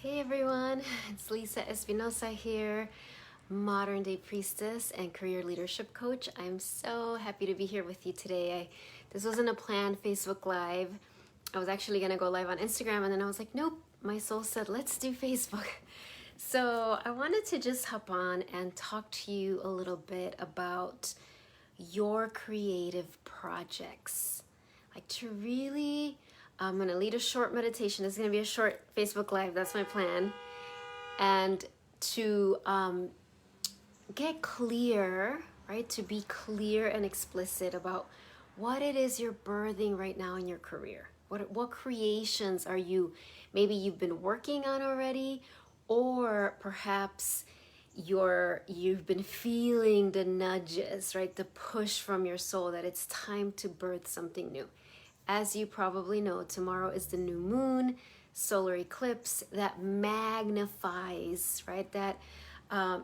Hey everyone, it's Lisa Espinosa here, modern day priestess and career leadership coach. I'm so happy to be here with you today. This wasn't a planned Facebook Live. I was actually going to go live on Instagram, and then I was like, nope, my soul said, let's do Facebook. So I wanted to just hop on and talk to you a little bit about your creative projects. Like to really, I'm going to lead a short meditation. It's going to be a short Facebook Live. That's my plan. And to get clear, right? To be clear and explicit about what it is you're birthing right now in your career. What creations are you, maybe you've been working on already, or perhaps you've been feeling the nudges, right? The push from your soul that it's time to birth something new. As you probably know, tomorrow is the new moon, solar eclipse that magnifies, right? That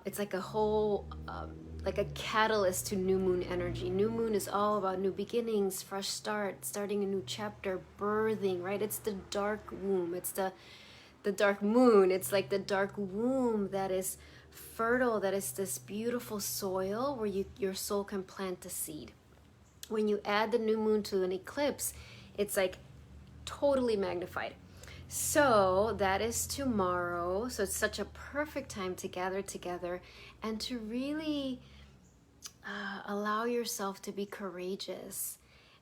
it's like a whole, like a catalyst to new moon energy. New moon is all about new beginnings, fresh start, starting a new chapter, birthing, right? It's the dark womb. It's the dark moon. It's like the dark womb that is fertile, that is this beautiful soil where your soul can plant a seed. When you add the new moon to an eclipse, it's like totally magnified. So that is tomorrow. So it's such a perfect time to gather together and to really allow yourself to be courageous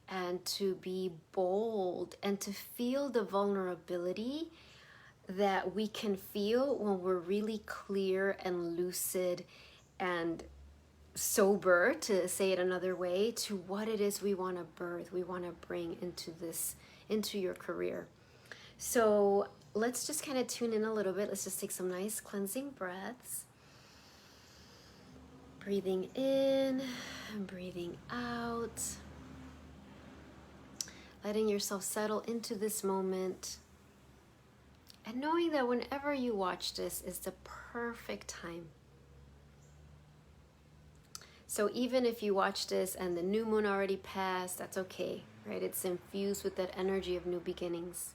and to be bold and to feel the vulnerability that we can feel when we're really clear and lucid and sober, to say it another way, to what it is we want to birth, we want to bring into your career. So let's just kind of tune in a little bit. Let's just take some nice cleansing breaths. Breathing in and breathing out. Letting yourself settle into this moment. And knowing that whenever you watch this is the perfect time. So even if you watch this and the new moon already passed, that's okay, right? It's infused with that energy of new beginnings.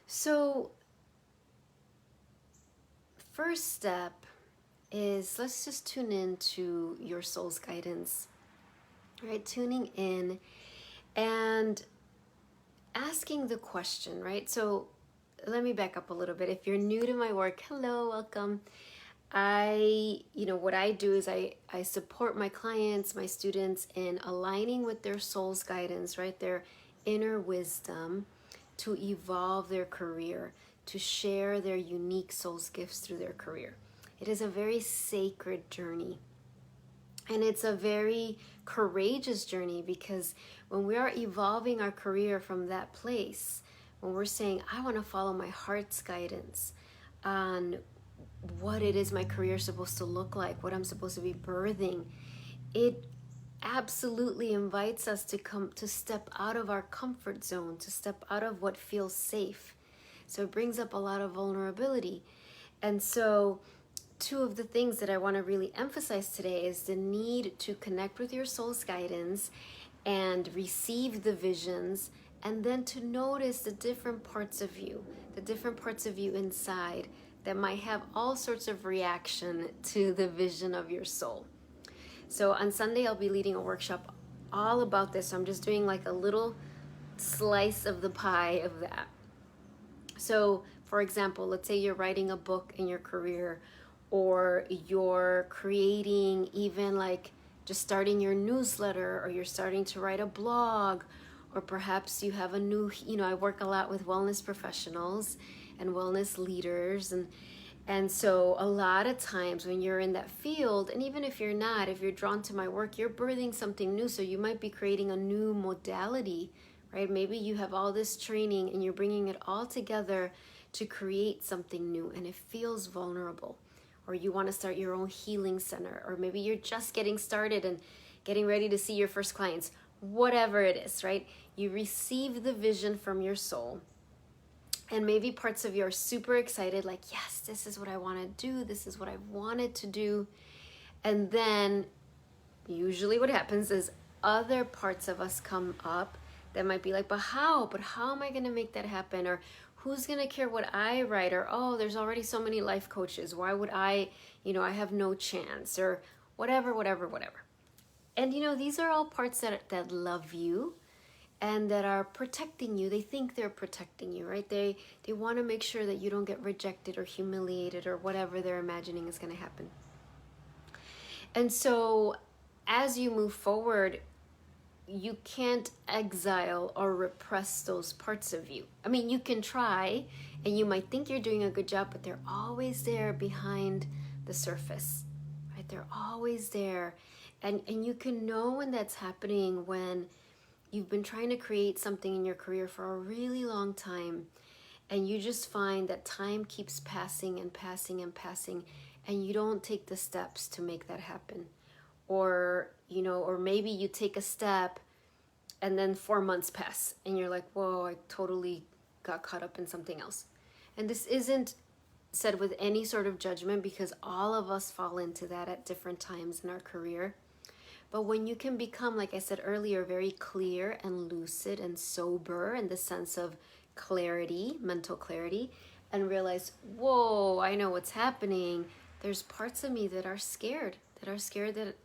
So first step is, let's just tune in to your soul's guidance, right? Tuning in and asking the question, right? So let me back up a little bit. If you're new to my work, hello, welcome. What I do is I support my clients, my students in aligning with their soul's guidance, right? Their inner wisdom to evolve their career, to share their unique soul's gifts through their career. It is a very sacred journey. And it's a very courageous journey, because when we are evolving our career from that place, when we're saying, I want to follow my heart's guidance on what it is my career is supposed to look like, what I'm supposed to be birthing, it absolutely invites us to step out of our comfort zone, to step out of what feels safe. So it brings up a lot of vulnerability. And so two of the things that I want to really emphasize today is the need to connect with your soul's guidance and receive the visions, and then to notice the different parts of you inside that might have all sorts of reaction to the vision of your soul. So on Sunday, I'll be leading a workshop all about this. So I'm just doing like a little slice of the pie of that. So for example, let's say you're writing a book in your career, or you're creating, even like just starting your newsletter, or you're starting to write a blog, or perhaps you have a new, I work a lot with wellness professionals and wellness leaders. And so a lot of times when you're in that field, and even if you're not, if you're drawn to my work, you're birthing something new. So you might be creating a new modality, right? Maybe you have all this training and you're bringing it all together to create something new, and it feels vulnerable. Or you want to start your own healing center, or maybe you're just getting started and getting ready to see your first clients. Whatever it is, right? You receive the vision from your soul. And maybe parts of you are super excited, like, yes, this is what I want to do. This is what I wanted to do. And then usually what happens is other parts of us come up that might be like, but how am I going to make that happen? Or who's going to care what I write? Or, oh, there's already so many life coaches. Why would I, I have no chance, or whatever, whatever, whatever. And, these are all parts that love you and that are protecting you. They think they're protecting you, right? They want to make sure that you don't get rejected or humiliated or whatever they're imagining is going to happen. And so as you move forward, you can't exile or repress those parts of you. I mean, you can try, and you might think you're doing a good job, but they're always there behind the surface, right? They're always there. And you can know when that's happening when you've been trying to create something in your career for a really long time, and you just find that time keeps passing and passing and passing, and you don't take the steps to make that happen. Or maybe you take a step and then 4 months pass and you're like, whoa, I totally got caught up in something else. And this isn't said with any sort of judgment, because all of us fall into that at different times in our career. But when you can become, like I said earlier, very clear and lucid and sober in the sense of clarity, mental clarity, and realize, whoa, I know what's happening. There's parts of me that are scared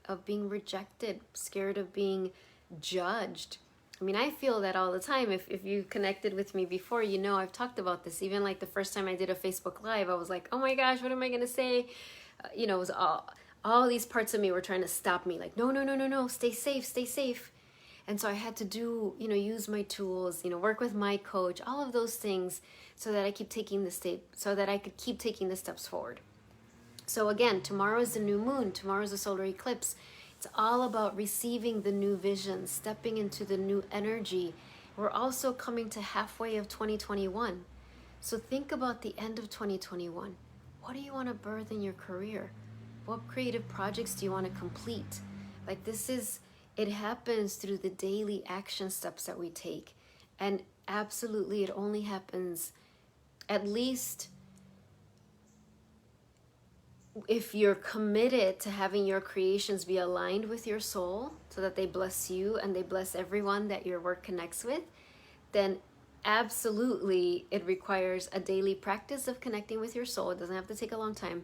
of being rejected, scared of being judged. I mean, I feel that all the time. If you connected with me before, I've talked about this. Even like the first time I did a Facebook Live, I was like, oh my gosh, what am I going to say? It was all these parts of me were trying to stop me. Like, no, stay safe. And so I had to do, use my tools, work with my coach, all of those things so that I could keep taking the steps forward. So again, tomorrow is the new moon. Tomorrow is the solar eclipse. It's all about receiving the new vision, stepping into the new energy. We're also coming to halfway of 2021. So think about the end of 2021. What do you want to birth in your career? What creative projects do you want to complete? Like it happens through the daily action steps that we take. And absolutely, it only happens at least if you're committed to having your creations be aligned with your soul so that they bless you and they bless everyone that your work connects with, then absolutely it requires a daily practice of connecting with your soul. It doesn't have to take a long time.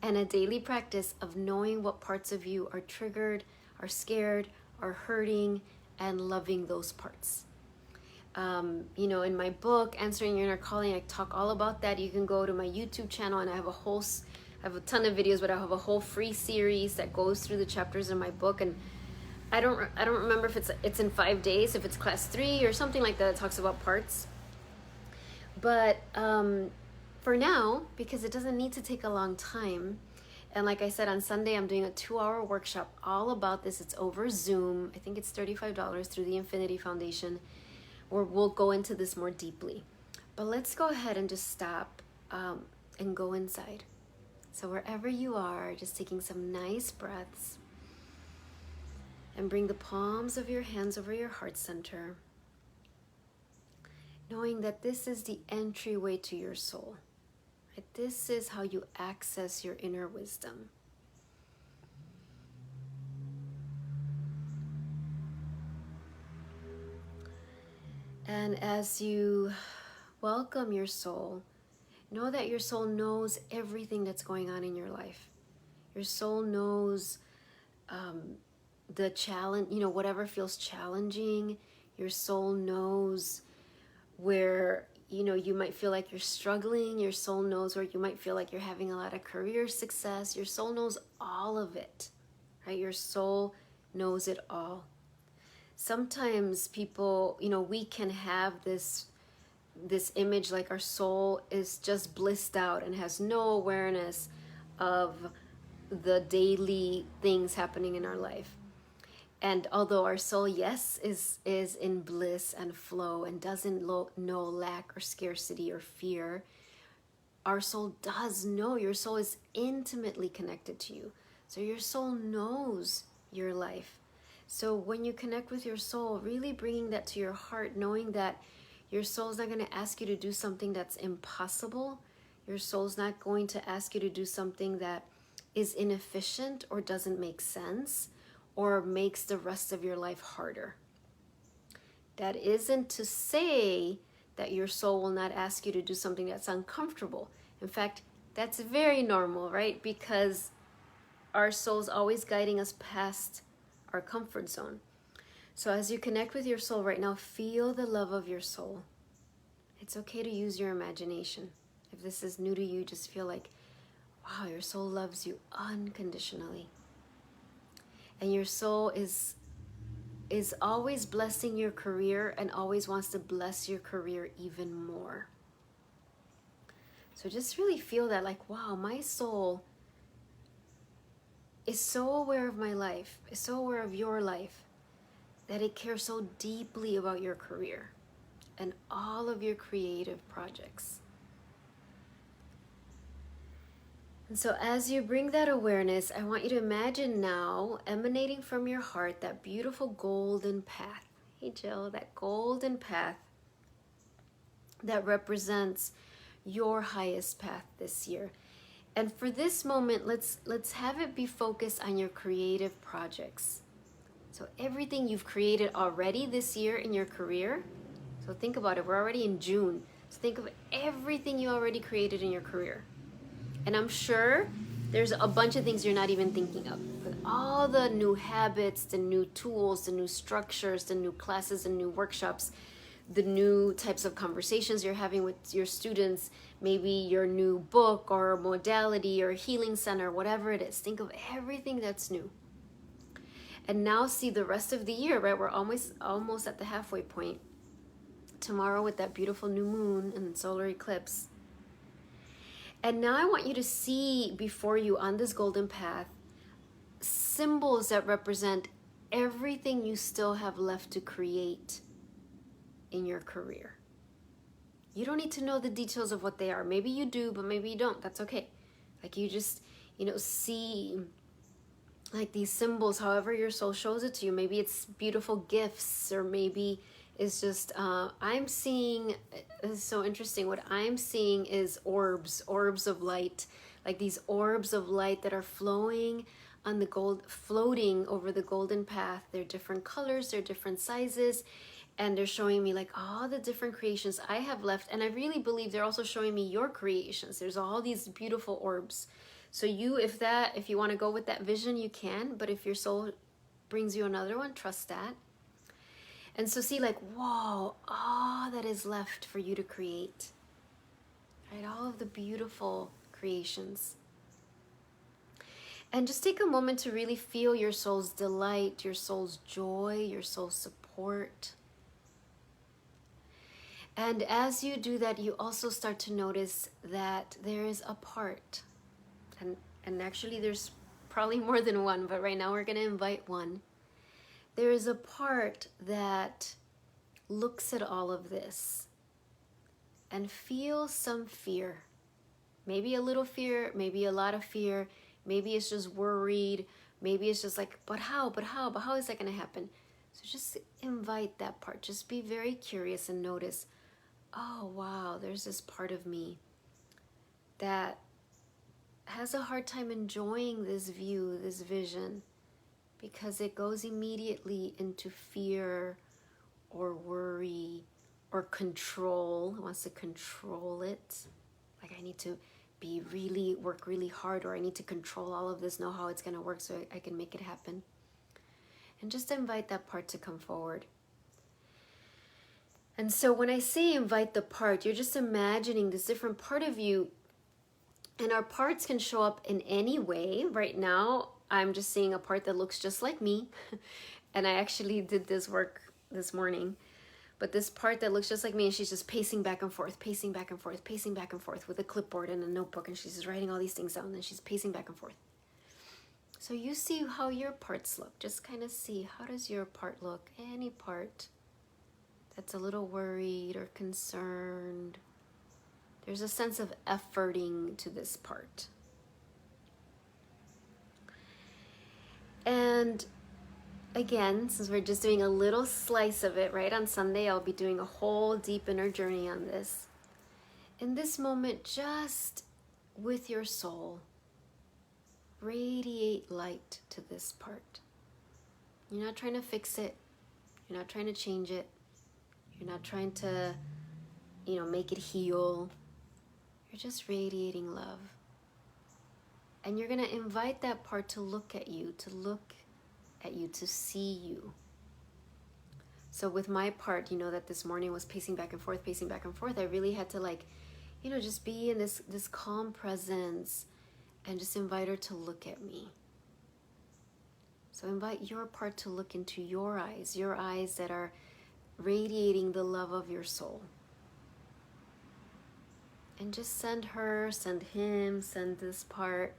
And a daily practice of knowing what parts of you are triggered, are scared, are hurting, and loving those parts. In my book, Answering Your Inner Calling, I talk all about that. You can go to my YouTube channel, and I have a ton of videos, but I have a whole free series that goes through the chapters in my book. And I don't remember if it's in 5 days, if it's class 3 or something like that. It talks about parts. But for now, because it doesn't need to take a long time, and like I said, on Sunday I'm doing a 2-hour workshop all about this. It's over Zoom. I think it's $35 through the Infinity Foundation, where we'll go into this more deeply. But let's go ahead and just stop and go inside. So wherever you are, just taking some nice breaths, and bring the palms of your hands over your heart center, knowing that this is the entryway to your soul. Right? This is how you access your inner wisdom. And as you welcome your soul, know that your soul knows everything that's going on in your life. Your soul knows the challenge, whatever feels challenging. Your soul knows where, you might feel like you're struggling. Your soul knows where you might feel like you're having a lot of career success. Your soul knows all of it, right? Your soul knows it all. Sometimes people, we can have this image like our soul is just blissed out and has no awareness of the daily things happening in our life. And although our soul, yes, is in bliss and flow and doesn't know lack or scarcity or fear, our soul does know. Your soul is intimately connected to you. So your soul knows your life. So when you connect with your soul, really bringing that to your heart, knowing that your soul's not going to ask you to do something that's impossible. Your soul's not going to ask you to do something that is inefficient or doesn't make sense or makes the rest of your life harder. That isn't to say that your soul will not ask you to do something that's uncomfortable. In fact, that's very normal, right? Because our soul's always guiding us past our comfort zone. So as you connect with your soul right now, feel the love of your soul. It's okay to use your imagination. If this is new to you, just feel like, wow, your soul loves you unconditionally. And your soul is always blessing your career and always wants to bless your career even more. So just really feel that, like, wow, my soul is so aware of my life, is so aware of your life, that it cares so deeply about your career and all of your creative projects. And so as you bring that awareness, I want you to imagine now, emanating from your heart, that beautiful golden path. Hey Jill, that golden path that represents your highest path this year. And for this moment, let's have it be focused on your creative projects. So everything you've created already this year in your career. So think about it, we're already in June. So think of everything you already created in your career. And I'm sure there's a bunch of things you're not even thinking of. But all the new habits, the new tools, the new structures, the new classes and new workshops, the new types of conversations you're having with your students, maybe your new book or modality or healing center, whatever it is. Think of everything that's new. And now see the rest of the year, right? We're almost at the halfway point. Tomorrow with that beautiful new moon and solar eclipse. And now I want you to see before you on this golden path symbols that represent everything you still have left to create in your career. You don't need to know the details of what they are. Maybe you do, but maybe you don't. That's okay. Like you just, see like these symbols, however your soul shows it to you. Maybe it's beautiful gifts, or maybe it's just, I'm seeing, this is so interesting. What I'm seeing is orbs of light, like these orbs of light that are flowing on the floating over the golden path. They're different colors, they're different sizes, and they're showing me like all the different creations I have left. And I really believe they're also showing me your creations. There's all these beautiful orbs. So if you want to go with that vision, you can, but if your soul brings you another one, trust that. And so see, like, whoa, all that is left for you to create, right? All of the beautiful creations. And just take a moment to really feel your soul's delight, your soul's joy, your soul's support. And as you do that, you also start to notice that there is a part, and actually there's probably more than one, but right now we're going to invite one. There is a part that looks at all of this and feels some fear. Maybe a little fear, maybe a lot of fear, maybe it's just worried, maybe it's just like, but how is that going to happen? So just invite that part. Just be very curious and notice, oh wow, there's this part of me that has a hard time enjoying this view, this vision, because it goes immediately into fear or worry or control. It wants to control it. Like I need to work really hard, or I need to control all of this, know how it's going to work so I can make it happen. And just invite that part to come forward. And so when I say invite the part, you're just imagining this different part of you. And our parts can show up in any way. Right now, I'm just seeing a part that looks just like me. And I actually did this work this morning. But this part that looks just like me, and she's just pacing back and forth, pacing back and forth, pacing back and forth with a clipboard and a notebook. And she's just writing all these things down, and she's pacing back and forth. So you see how your parts look. Just kind of see, how does your part look? Any part that's a little worried or concerned. There's a sense of efforting to this part. And again, since we're just doing a little slice of it, right? On Sunday, I'll be doing a whole deep inner journey on this. In this moment, just with your soul, radiate light to this part. You're not trying to fix it. You're not trying to change it. You're not trying to make it heal. You're just radiating love. And you're going to invite that part to look at you, to see you. So with my part, that this morning was pacing back and forth, I really had to just be in this calm presence and just invite her to look at me. So invite your part to look into your eyes that are radiating the love of your soul. And just send her, send him, send this part.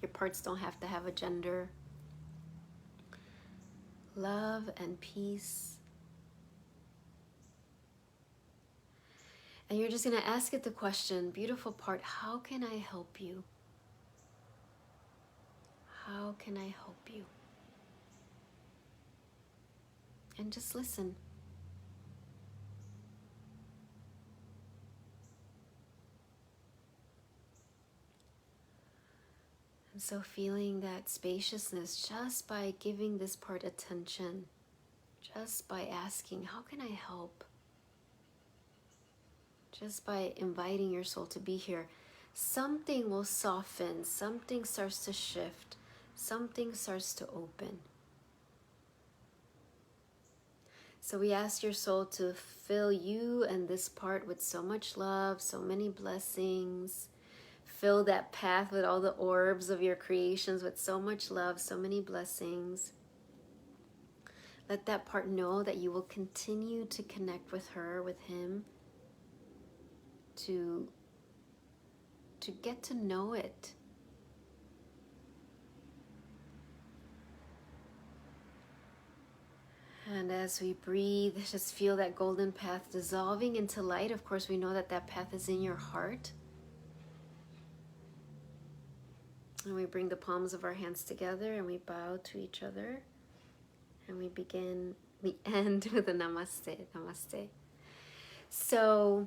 Your parts don't have to have a gender. Love and peace. And you're just going to ask it the question, beautiful part, how can I help you? How can I help you? And just listen. And so feeling that spaciousness just by giving this part attention, just by asking, how can I help? Just by inviting your soul to be here, something will soften, something starts to shift, something starts to open. So we ask your soul to fill you and this part with so much love, so many blessings. Fill that path with all the orbs of your creations with so much love, so many blessings. Let that part know that you will continue to connect with her, with him, to get to know it. And as we breathe, just feel that golden path dissolving into light. Of course, we know that that path is in your heart. And we bring the palms of our hands together and we bow to each other. And we end with a namaste, namaste. So,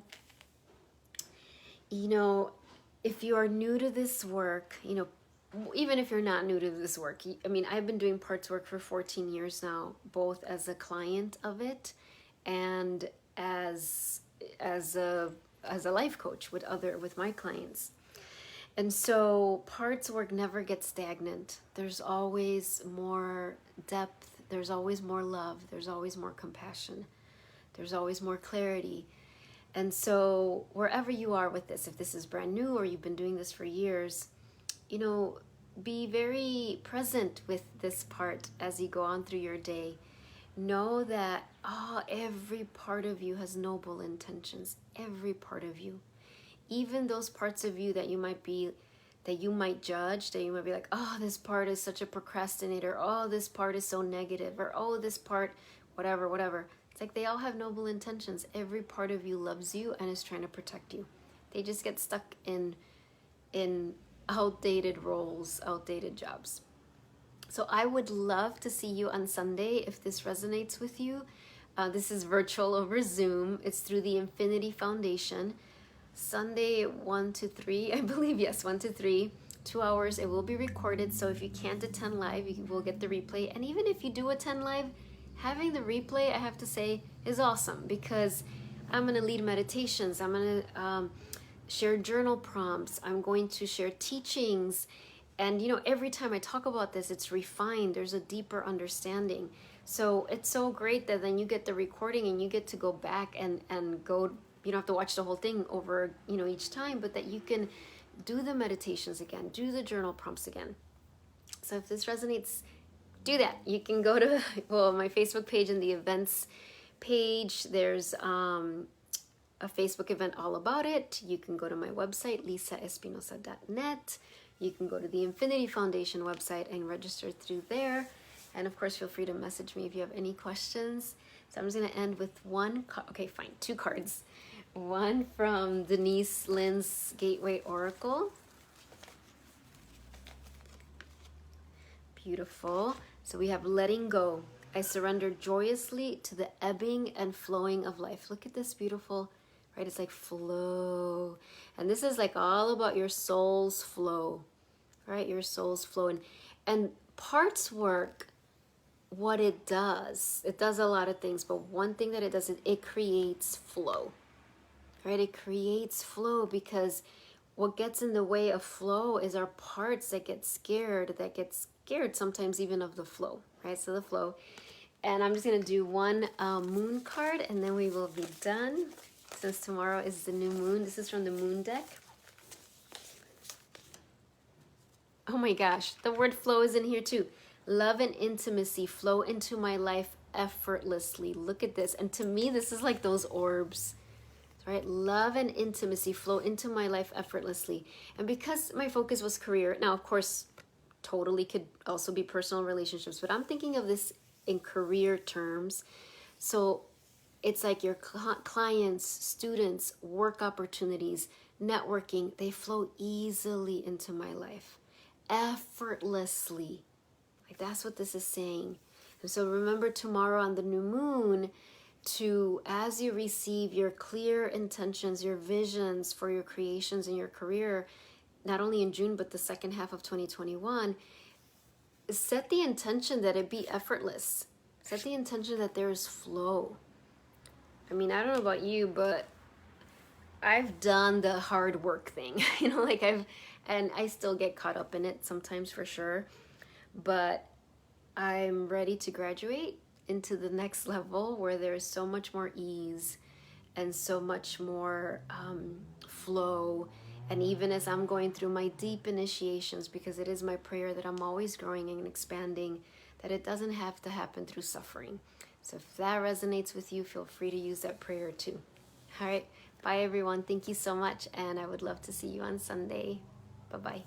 if you are new to this work, even if you're not new to this work, I've been doing parts work for 14 years now, both as a client of it and as a life coach with my clients. And so parts work never gets stagnant. There's always more depth, there's always more love, there's always more compassion, there's always more clarity. And so wherever you are with this, if this is brand new or you've been doing this for years, be very present with this part as you go on through your day. Know that every part of you has noble intentions, every part of you. Even those parts of you that you might judge, that you might be like, oh, this part is such a procrastinator, oh, this part is so negative, or oh, this part, whatever. It's like they all have noble intentions. Every part of you loves you and is trying to protect you. They just get stuck in outdated roles, outdated jobs. So I would love to see you on Sunday if this resonates with you. This is virtual over Zoom. It's through the Infinity Foundation. Sunday 1 to 3, I believe, yes, 1 to 3, 2 hours. It will be recorded, so if you can't attend live, you will get the replay. And even if you do attend live, having the replay, I have to say, is awesome, because I'm going to lead meditations. I'm going to share journal prompts. I'm going to share teachings. And, every time I talk about this, it's refined. There's a deeper understanding. So it's so great that then you get the recording and you get to go back and go. You don't have to watch the whole thing over, each time, but that you can do the meditations again, do the journal prompts again. So if this resonates, do that. You can go to, my Facebook page and the events page. There's a Facebook event all about it. You can go to my website, lisaespinosa.net. You can go to the Infinity Foundation website and register through there. And of course, feel free to message me if you have any questions. So I'm just going to end with two cards. One from Denise Lynn's Gateway Oracle. Beautiful. So we have letting go. I surrender joyously to the ebbing and flowing of life. Look at this beautiful, right? It's like flow. And this is like all about your soul's flow, right? Your soul's flow. And parts work, what it does a lot of things, but one thing that it does is it creates flow. right? It creates flow, because what gets in the way of flow is our parts that get scared, sometimes even of the flow, right? So the flow. And I'm just going to do one moon card, and then we will be done, since tomorrow is the new moon. This is from the moon deck. Oh my gosh, the word flow is in here too. Love and intimacy flow into my life effortlessly. Look at this. And to me, this is like those orbs, right? Love and intimacy flow into my life effortlessly. And because my focus was career, now, of course, totally could also be personal relationships, but I'm thinking of this in career terms. So it's like your clients, students, work opportunities, networking, they flow easily into my life, effortlessly. Like, that's what this is saying. And so remember tomorrow on the new moon to, as you receive your clear intentions, your visions for your creations in your career, not only in June, but the second half of 2021, set the intention that it be effortless. Set the intention that there is flow. I mean, I don't know about you, but I've done the hard work thing, and I still get caught up in it sometimes, for sure. But I'm ready to graduate into the next level where there's so much more ease and so much more flow. And even as I'm going through my deep initiations, because it is my prayer that I'm always growing and expanding, that it doesn't have to happen through suffering. So if that resonates with you, feel free to use that prayer too. All right. Bye, everyone. Thank you so much. And I would love to see you on Sunday. Bye-bye.